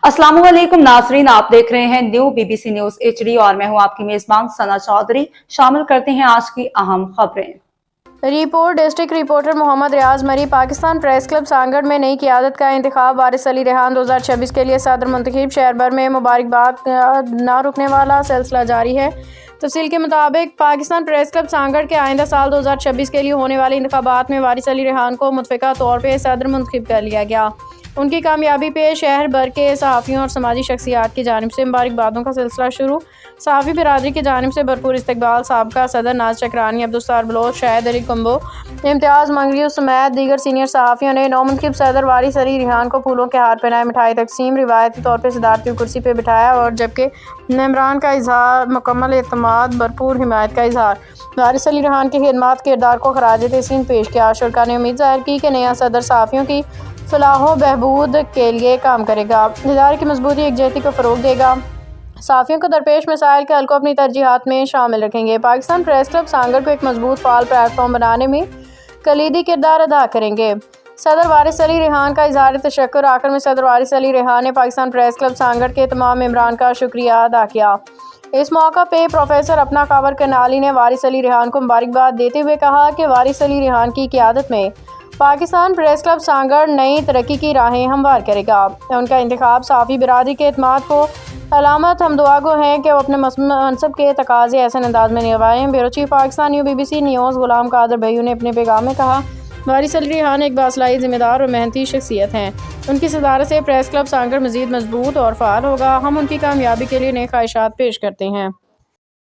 अस्सलाम वालेकुम नाजरीन, आप देख रहे हैं न्यू बीबीसी न्यूज HD और मैं हूं आपकी मेजबान सना चौधरी। शामिल करते हैं आज की अहम खबरें। रिपोर्ट डिस्ट्रिक्ट रिपोर्टर मोहम्मद रियाज मरी। पाकिस्तान प्रेस क्लब सांगड़ में नई क़यादत का इंतखाब। वारिस अली रेहान 2026 के लिए सदर मुंतखब। शहर भर में मुबारकबाद ना रुकने वाला सिलसिला जारी है। तफसील के मुताबिक पाकिस्तान प्रेस क्लब सांगड़ के आइंदा साल 2026 के लिए होने वाले इंतखाबात में वारिस अली रेहान को मुतफ़िका तौर पर सदर मुंतखब कर लिया गया। उनकी कामयाबी पे शहर भर के सहाफ़ियों और समाजी शख्सियात की जानिब से मुबारकबादों का सिलसिला शुरू। सहाफ़ी बिरादरी की जानिब से भरपूर इस्तकबाल। साबका सदर नाज चक्रानी, अब्दुस्तार बलोच, शाहिद अली कुंबो, इम्तियाज़ मंगली समेत दीगर सीनियर सहाफ़ियों ने नौमुंतखब सदर वारिस अली रेहान को फूलों के हार पहनाए, मिठाई तकसीम, रिवायती तौर पर सदारती कुर्सी पर बिठाया और जबकि मेम्बरान का इजहार, मुकम्मल एतमाद, भरपूर हिमायत का इजहार। वारिस अली रेहान की खिदमत किरदार को खराज तहसीन पेश किया। शुरका ने उम्मीद ज़ाहिर की कि नया सदर सहाफ़ियों की फलाह बहबूद के लिए काम करेगा, इदारे की मजबूती यकजहती को फ़रोग देगा, सहाफ़ियों को दरपेश मसाइल के हल को अपनी तरजीहात में शामिल रखेंगे। पाकिस्तान प्रेस क्लब सांगड़ को एक मजबूत फ़ाल प्लेटफॉर्म बनाने में कलीदी किरदार अदा करेंगे। सदर वारिस अली रेहान का इज़हार तशक्कुर। आखिर में सदर वारिस अली रेहान ने पाकिस्तान प्रेस क्लब सांगड़ के तमाम मेम्बरान का शुक्रिया अदा किया। इस मौका पे प्रोफेसर अपना कावर करनाली ने वारिस अली रेहान को मुबारकबाद देते हुए कहा कि वारिस अली रेहान की क़यादत में पाकिस्तान प्रेस क्लब सांगड़ नई तरक्की की राहें हमवार करेगा। उनका इंतखाब सहाफ़ी बिरादरी के एतमाद को अलामत हम दुआ गो हैं कि वो अपने मनसब के तकाज़े ऐसे अंदाज में निभाएं। Bureau chief Pakistan new BBC news Ghulam Qadir Bhayo ने अपने पैगाम में कहा, वारिस अली रेहान एक बासलाई, जिम्मेदार और मेहनती शख्सियत हैं। उनकी सदारत से प्रेस क्लब सांगड़ मज़ीद मजबूत और फ़ाल होगा। हम उनकी कामयाबी के लिए नई ख्वाहिशात पेश करते हैं।